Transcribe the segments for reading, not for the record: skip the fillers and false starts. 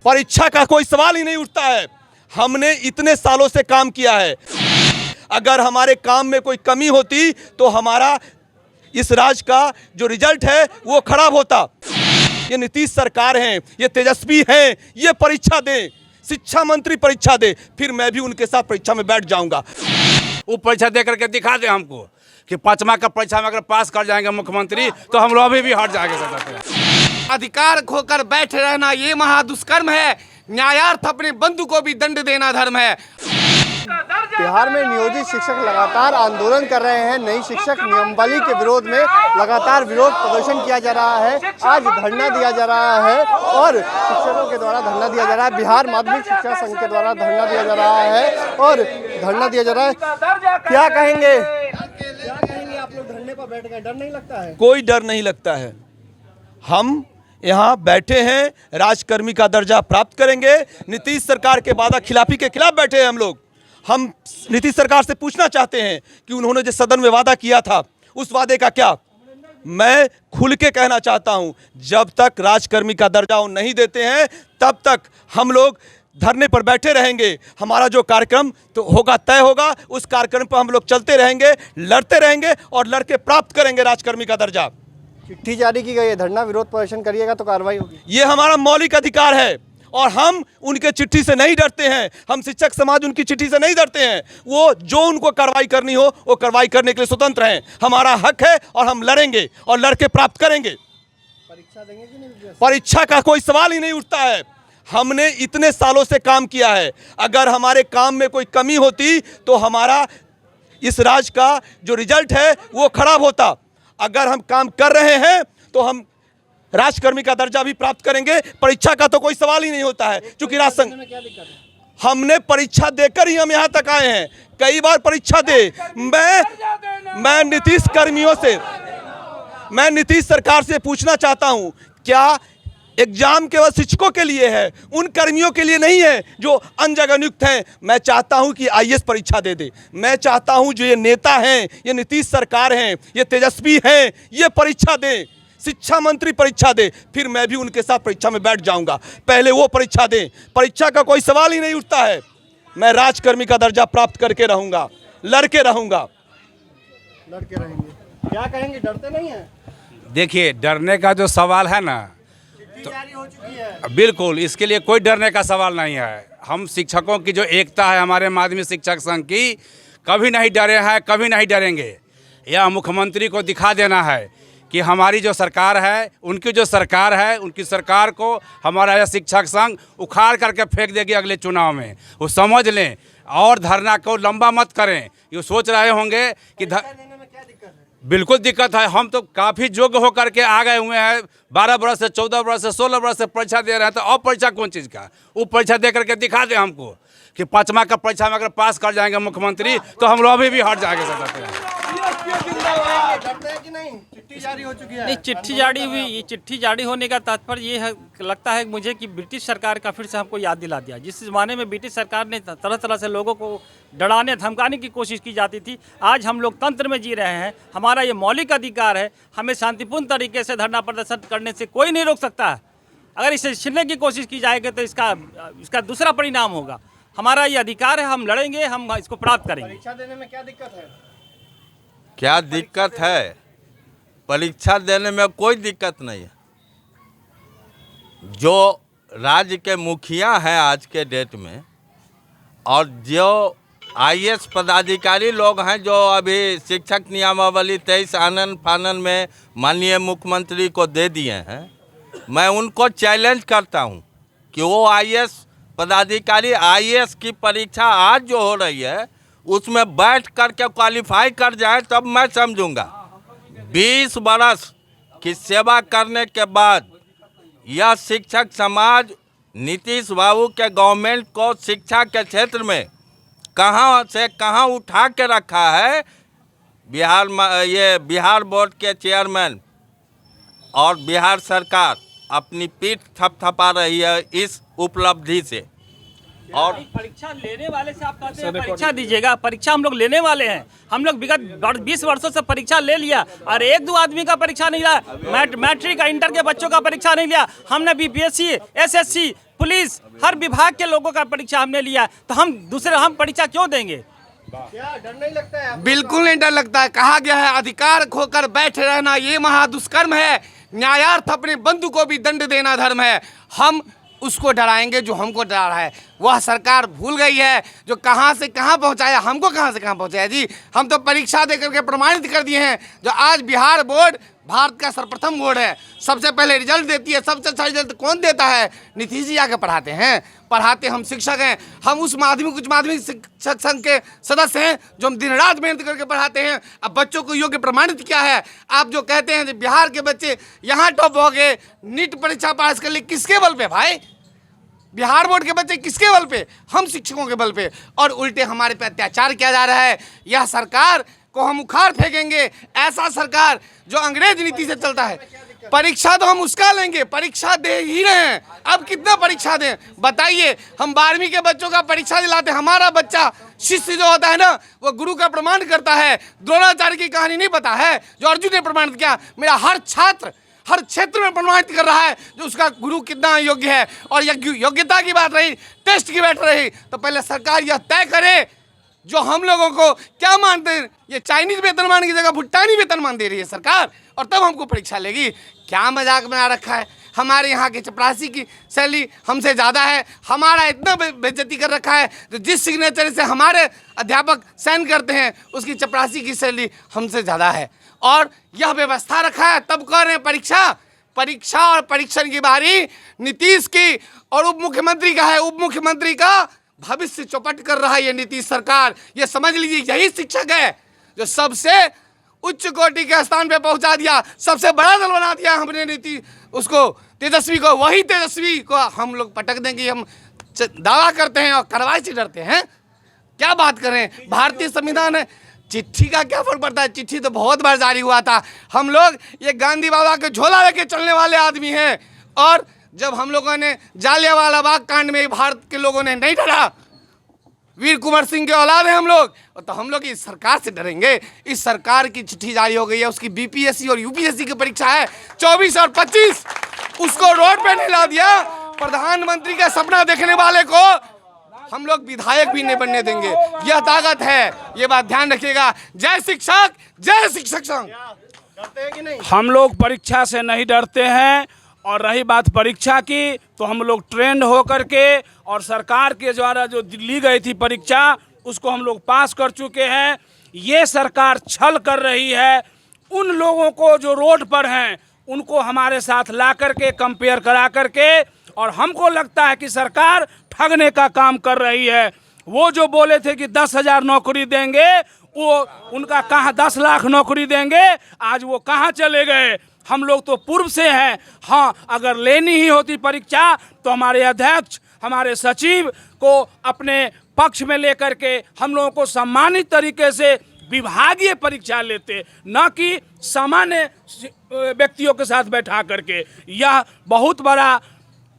परीक्षा का कोई सवाल ही नहीं उठता है। हमने इतने सालों से काम किया है। अगर हमारे काम में कोई कमी होती तो हमारा इस राज्य का जो रिजल्ट है वो खराब होता। ये नीतीश सरकार हैं, ये तेजस्वी हैं, ये परीक्षा दें, शिक्षा मंत्री परीक्षा दे, फिर मैं भी उनके साथ परीक्षा में बैठ जाऊंगा। वो परीक्षा दे करके दिखा दे हमको कि 5वां का परीक्षा में अगर पास कर जाएंगे मुख्यमंत्री तो हम लोग अभी भी हट जाएंगे सदन। अधिकार खोकर बैठे रहना ये महादुष्कर्म है। न्यायार्थ अपने बंधु को भी दंड देना धर्म है। बिहार में नियोजित शिक्षक लगातार आंदोलन कर रहे हैं। नई शिक्षक नियमावली के विरोध में लगातार विरोध प्रदर्शन किया जा रहा है। आज धरना दिया जा रहा है और शिक्षकों के द्वारा धरना दिया जा रहा है। बिहार माध्यमिक शिक्षा संघ के द्वारा धरना दिया जा रहा है और धरना दिया जा रहा है। क्या कहेंगे आप लोग धरने पर बैठ गए, डर नहीं लगता है? कोई डर नहीं लगता है। हम यहाँ बैठे हैं, राजकर्मी का दर्जा प्राप्त करेंगे। नीतीश सरकार के वादा खिलाफी के खिलाफ बैठे हैं हम लोग। हम नीतीश सरकार से पूछना चाहते हैं कि उन्होंने जो सदन में वादा किया था उस वादे का क्या। मैं खुल के कहना चाहता हूं, जब तक राजकर्मी का दर्जा वो नहीं देते हैं तब तक हम लोग धरने पर बैठे रहेंगे। हमारा जो कार्यक्रम तो होगा तय होगा, उस कार्यक्रम पर हम लोग चलते रहेंगे, लड़ते रहेंगे और लड़के प्राप्त करेंगे राजकर्मी का दर्जा। चिट्ठी जारी की गई है, धरना विरोध प्रदर्शन करिएगा तो कार्रवाई होगी। ये हमारा मौलिक अधिकार है और हम उनके चिट्ठी से नहीं डरते हैं। हम शिक्षक समाज उनकी चिट्ठी से नहीं डरते हैं। वो जो उनको कार्रवाई करनी हो वो कार्रवाई करने के लिए स्वतंत्र हैं। हमारा हक है और हम लड़ेंगे और लड़के प्राप्त करेंगे। परीक्षा देंगे कि नहीं? परीक्षा का कोई सवाल ही नहीं उठता है। हमने इतने सालों से काम किया है। अगर हमारे काम में कोई कमी होती तो हमारा इस राज्य का जो रिजल्ट है वो खराब होता। अगर हम काम कर रहे हैं तो हम राजकर्मी का दर्जा भी प्राप्त करेंगे। परीक्षा का तो कोई सवाल ही नहीं होता है, क्योंकि हमने परीक्षा देकर ही हम यहाँ तक आए हैं। कई बार परीक्षा दे मैं नीतीश सरकार से पूछना चाहता हूँ, क्या एग्जाम केवल शिक्षकों के लिए है, उन कर्मियों के लिए नहीं है जो अन्य जगह नियुक्त हैं? मैं चाहता हूं कि आईएएस परीक्षा दे। मैं चाहता हूं जो ये नेता हैं, ये नीतीश सरकार हैं, ये तेजस्वी हैं, ये परीक्षा दें, शिक्षा मंत्री परीक्षा दे, फिर मैं भी उनके साथ परीक्षा में बैठ जाऊंगा। पहले वो परीक्षा दें। परीक्षा का कोई सवाल ही नहीं उठता है। मैं राजकर्मी का दर्जा प्राप्त करके रहूंगा, लड़के रहूंगा। लड़के रहेंगे। क्या कहेंगे, डरते नहीं है? देखिए, डरने का जो सवाल है ना, जारी हो चुकी है। बिल्कुल इसके लिए कोई डरने का सवाल नहीं है। हम शिक्षकों की जो एकता है हमारे माध्यमिक शिक्षक संघ की, कभी नहीं डरे हैं, कभी नहीं डरेंगे। यह मुख्यमंत्री को दिखा देना है कि हमारी जो सरकार है, उनकी जो सरकार है, उनकी सरकार को हमारा यह शिक्षक संघ उखाड़ करके फेंक देगी अगले चुनाव में। वो समझ लें और धरना को लंबा मत करें। ये सोच रहे होंगे कि बिल्कुल दिक्कत है। हम तो काफ़ी योग्य होकर के आ गए हुए हैं। 12 वर्ष से 14 वर्ष से 16 वर्ष से परीक्षा दे रहे हैं, तो और परीक्षा कौन चीज़ का? वो परीक्षा दे करके दिखा दे हमको कि 5वां का परीक्षा में अगर पास कर जाएंगे मुख्यमंत्री तो हम लोग अभी भी हट जाएंगे सदन से। चिट्ठी जारी हो चुकी है। नहीं, चिट्ठी जारी हुई। ये चिट्ठी जारी होने का तात्पर्य ये है, लगता है मुझे कि ब्रिटिश सरकार का फिर से हमको याद दिला दिया। जिस ज़माने में ब्रिटिश सरकार ने तरह तरह से लोगों को डराने धमकाने की कोशिश की जाती थी, आज हम लोग तंत्र में जी रहे हैं। हमारा ये मौलिक अधिकार है। हमें शांतिपूर्ण तरीके से धरना प्रदर्शन करने से कोई नहीं रोक सकता है। अगर इसे छीनने की कोशिश की जाएगी तो इसका दूसरा परिणाम होगा। हमारा ये अधिकार है, हम लड़ेंगे, हम इसको प्राप्त करेंगे। परीक्षा देने में क्या दिक्कत है? क्या दिक्कत है? परीक्षा देने में कोई दिक्कत नहीं है। जो राज्य के मुखिया हैं आज के डेट में और जो आईएएस पदाधिकारी लोग हैं जो अभी शिक्षक नियमावली 23 आनन फानन में माननीय मुख्यमंत्री को दे दिए हैं, मैं उनको चैलेंज करता हूं कि वो आईएएस पदाधिकारी आईएएस की परीक्षा आज जो हो रही है उसमें बैठ करके क्वालिफाई कर जाए, तब मैं समझूंगा। 20 बरस की सेवा करने के बाद यह शिक्षक समाज नीतीश बाबू के गवर्नमेंट को शिक्षा के क्षेत्र में कहां से कहां उठा के रखा है। बिहार बोर्ड के चेयरमैन और बिहार सरकार अपनी पीठ थपथपा रही है इस उपलब्धि से। और परीक्षा लेने वाले से आप कहते हैं परीक्षा दीजिएगा, परीक्षा हम लोग लेने वाले हैं। हम लोग विगत 20 वर्षों से परीक्षा ले लिया और एक दो आदमी का परीक्षा नहीं लिया, मैट्रिक का इंटर के बच्चों का परीक्षा नहीं लिया। हमने बीपीएससी, एसएससी, पुलिस, हर विभाग के लोगों का परीक्षा हमने लिया, तो हम परीक्षा क्यों देंगे? क्या डर नहीं लगता है? बिल्कुल नहीं डर लगता है। कहा गया है अधिकार खोकर बैठे रहना ये महादुष्कर्म है, न्यायार्थ अपने बंधु को भी दंड देना धर्म है। हम उसको डराएंगे जो हमको डरा रहा है। वह सरकार भूल गई है जो कहां से कहां पहुंचाया, हमको कहां से कहां पहुंचाया जी। हम तो परीक्षा दे करके प्रमाणित कर दिए हैं। जो आज बिहार बोर्ड भारत का सर्वप्रथम बोर्ड है, सबसे पहले रिजल्ट देती है। सबसे अच्छा रिजल्ट कौन देता है? नीतीश जी आके पढ़ाते हैं। पढ़ाते हम शिक्षक हैं। हम उस माध्यमिक उच्च माध्यमिक शिक्षक संघ के सदस्य हैं जो हम दिन रात मेहनत करके पढ़ाते हैं। अब बच्चों को योग्य प्रमाणित क्या है? आप जो कहते हैं बिहार के बच्चे यहाँ टॉप हो गए, नीट परीक्षा पास कर ली, किसके बल पे भाई? बिहार बोर्ड के बच्चे किसके बल पे? हम शिक्षकों के बल पे। और उल्टे हमारे पे अत्याचार किया जा रहा है। यह सरकार को हम उखाड़ फेंकेंगे। ऐसा सरकार जो अंग्रेज नीति से चलता है। परीक्षा तो हम उसका लेंगे, परीक्षा दे ही रहे हैं। अब कितना परीक्षा दें बताइए? हम 12वीं के बच्चों का परीक्षा दिलाते। हमारा बच्चा शिष्य जो होता है ना, वो गुरु का प्रमाण करता है। द्रोणाचार्य की कहानी नहीं पता है जो अर्जुन ने प्रमाणित किया? मेरा हर छात्र हर क्षेत्र में प्रमाणित कर रहा है जो उसका गुरु कितना योग्य है। और योग्यता की बात रही, टेस्ट की बात रही, तो पहले सरकार यह तय करे जो हम लोगों को क्या मानते हैं। ये चाइनीज वेतनमान की जगह भुट्टानी वेतनमान दे रही है सरकार, और तब हमको परीक्षा लेगी। क्या मजाक बना रखा है? हमारे यहाँ के चपरासी की सैलरी हमसे ज़्यादा है। हमारा इतना बेइज्जती कर रखा है तो जिस सिग्नेचर से हमारे अध्यापक साइन करते हैं उसकी चपरासी की सैलरी हमसे ज़्यादा है। और यह व्यवस्था रखा है, तब कह रहे हैं परीक्षा और परीक्षण की बारी नीतीश की और उप मुख्यमंत्री का है। उप मुख्यमंत्री का भविष्य चौपट कर रहा है ये नीतीश सरकार। ये समझ लीजिए, यही शिक्षक है जो सबसे उच्च कोटि के स्थान पे पहुंचा दिया, सबसे बड़ा दल बना दिया हमने नीति उसको, तेजस्वी को। वही तेजस्वी को हम लोग पटक देंगे, हम दावा करते हैं और कार्रवाई से डरते हैं। क्या बात करें? भारतीय संविधान है, चिट्ठी का क्या फर्क पड़ता है? चिट्ठी तो बहुत बार जारी हुआ था। हम लोग ये गांधी बाबा के झोला लेके चलने वाले आदमी हैं। और जब हम लोगों ने जालियांवाला बाग कांड में भारत के लोगों ने नहीं डरा, वीर कुंवर सिंह के औलाद हैं हम लोग, तो हम लोग इस सरकार से डरेंगे? इस सरकार की चिट्ठी जारी हो गई है, उसकी बीपीएससी और यूपीएससी की परीक्षा है 24 और 25, उसको रोड पे नहीं ला दिया। प्रधानमंत्री का सपना देखने वाले को हम लोग विधायक भी नहीं बनने देंगे। यह ताकत है, ये बात ध्यान रखिएगा। जय शिक्षक, जय शिक्षक संघ। डरते हैं कि नहीं? हम लोग परीक्षा से नहीं डरते हैं। और रही बात परीक्षा की, तो हम लोग ट्रेंड होकर के और सरकार के द्वारा जो ली गई थी परीक्षा, उसको हम लोग पास कर चुके हैं। ये सरकार छल कर रही है। उन लोगों को जो रोड पर हैं उनको हमारे साथ ला करके कंपेयर करा करके, और हमको लगता है कि सरकार ठगने का काम कर रही है। वो जो बोले थे कि 10,000 नौकरी देंगे, वो उनका कहाँ 10 लाख नौकरी देंगे, आज वो कहाँ चले गए? हम लोग तो पूर्व से हैं। हाँ, अगर लेनी ही होती परीक्षा तो हमारे अध्यक्ष, हमारे सचिव को अपने पक्ष में लेकर के हम लोगों को सम्मानित तरीके से विभागीय परीक्षा लेते, न कि सामान्य व्यक्तियों के साथ बैठा करके। यह बहुत बड़ा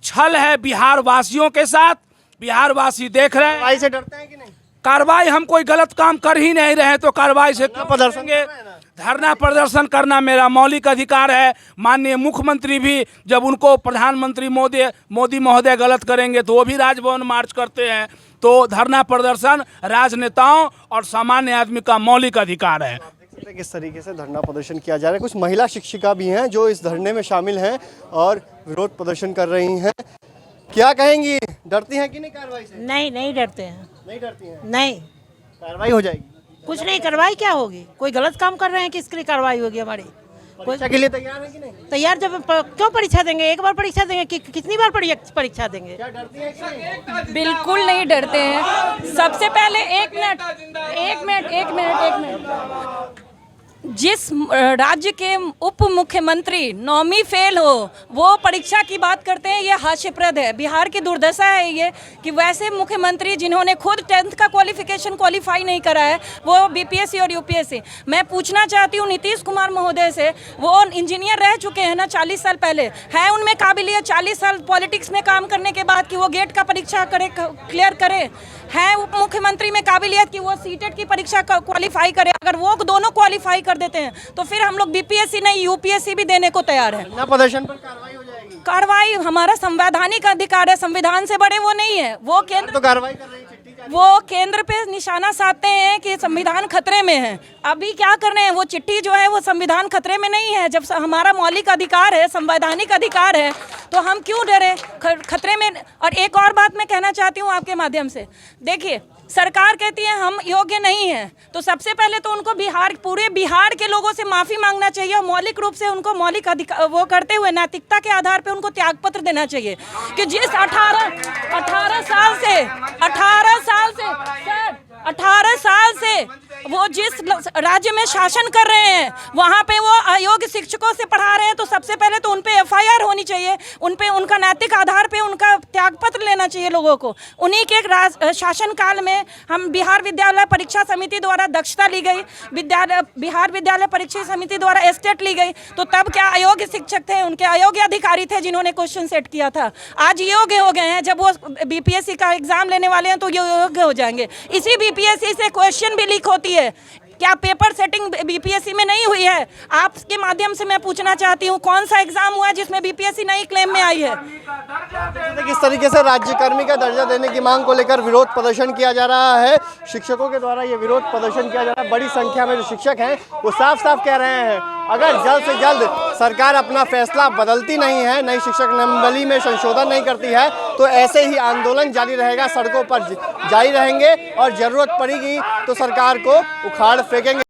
छल है बिहार वासियों के साथ। बिहार वासी देख रहे हैं। कार्रवाई से डरते हैं कि नहीं? कार्रवाई, हम कोई गलत काम कर ही नहीं रहे तो कार्रवाई से क्यों प्रदर्शन करेंगे? धरना प्रदर्शन करना मेरा मौलिक अधिकार है। माननीय मुख्यमंत्री भी जब उनको प्रधानमंत्री मोदी महोदय गलत करेंगे तो वो भी राजभवन मार्च करते हैं। तो धरना प्रदर्शन राजनेताओं और सामान्य आदमी का मौलिक अधिकार है। किस तरीके से धरना प्रदर्शन किया जा रहा है। कुछ महिला शिक्षिका भी हैं जो इस धरने में शामिल हैं और विरोध प्रदर्शन कर रही हैं। क्या कहेंगी? डरती हैं कि नहीं कार्रवाई से? नहीं डरते हैं। नहीं डरती हैं? नहीं, कार्रवाई हो जाएगी? कुछ नहीं, कार्रवाई क्या होगी? कोई गलत काम कर रहे हैं कि इसके लिए कार्रवाई होगी हमारी? परीक्षा के लिए तैयार है कि नहीं? तैयार जब क्यों परीक्षा देंगे? एक बार परीक्षा देंगे कि कितनी बार परीक्षा देंगे? क्या डरती हैं कि नहीं? बिल्कुल नहीं डरते हैं। सबसे पहले एक मिनट। जिस राज्य के उप मुख्यमंत्री नौवीं फेल हो वो परीक्षा की बात करते हैं, ये हास्यप्रद है। बिहार की दुर्दशा है ये कि वैसे मुख्यमंत्री जिन्होंने खुद 10th का क्वालिफाई नहीं करा है, वो बीपीएससी और यूपीएससी। मैं पूछना चाहती हूँ नीतीश कुमार महोदय से, वो इंजीनियर रह चुके हैं ना 40 साल पहले, है उनमें काबिलियत 40 साल पॉलिटिक्स में काम करने के बाद कि वो गेट का परीक्षा क्लियर करे? है उप मुख्यमंत्री में काबिलियत कि वो सीटेट की परीक्षा क्वालिफाई करे? अगर वो दोनों क्वालिफाई कर देते हैं तो फिर हम लोग बीपीएससी नहीं यूपीएससी भी देने को तैयार है। धरना प्रदर्शन पर कार्रवाई हो जाएगी? कार्रवाई हमारा संवैधानिक अधिकार है, संविधान से बड़े वो नहीं है। वो केंद्र तो कार्रवाई कर रही है, चिट्ठी जारी वो केंद्र पे निशाना साधते हैं कि संविधान खतरे में है। अभी क्या कर रहे हैं, वो चिट्ठी जो है वो संविधान खतरे में नहीं है। जब हमारा मौलिक अधिकार है, संवैधानिक अधिकार है, तो हम क्यों डरे खतरे में? और एक और बात मैं कहना चाहती हूँ आपके माध्यम से, देखिए सरकार कहती है हम योग्य नहीं हैं, तो सबसे पहले तो उनको पूरे बिहार के लोगों से माफ़ी मांगना चाहिए और मौलिक रूप से उनको मौलिक अधिकार वो करते हुए नैतिकता के आधार पे उनको त्यागपत्र देना चाहिए कि जिस 18 साल से वो जिस राज्य में शासन कर रहे हैं वहाँ पे वो अयोग्य शिक्षकों से पढ़ा रहे हैं, तो सबसे पहले तो उन पे एफआईआर होनी चाहिए, उन पे उनका नैतिक आधार पे उनका त्यागपत्र लेना चाहिए लोगों को। उन्हीं के शासन काल में हम बिहार विद्यालय परीक्षा समिति द्वारा दक्षता ली गई, बिहार विद्यालय परीक्षा समिति द्वारा एस्टेट ली गई, तो तब क्या अयोग्य शिक्षक थे, उनके अयोग्य अधिकारी थे जिन्होंने क्वेश्चन सेट किया था? आज योग्य हो गए हैं, जब वो बीपीएससी का एग्जाम लेने वाले हैं तो ये योग्य हो जाएंगे। इसी बीपीएससी से क्वेश्चन भी लीक होती है, क्या पेपर सेटिंग बीपीएससी में नहीं हुई है? आपके माध्यम से मैं पूछना चाहती हूँ कौन सा एग्जाम हुआ है जिसमें बीपीएससी नहीं क्लेम में आई है? किस तरीके से राज्यकर्मी का दर्जा देने की मांग को लेकर विरोध प्रदर्शन किया जा रहा है, शिक्षकों के द्वारा ये विरोध प्रदर्शन किया जा रहा है। बड़ी संख्या में जो शिक्षक हैं वो साफ साफ कह रहे हैं अगर जल्द से जल्द सरकार अपना फैसला बदलती नहीं है, नई शिक्षक नियमावली में संशोधन नहीं करती है, तो ऐसे ही आंदोलन जारी रहेगा, सड़कों पर जारी रहेंगे और जरूरत पड़ेगी तो सरकार को उखाड़ फेंकेंगे।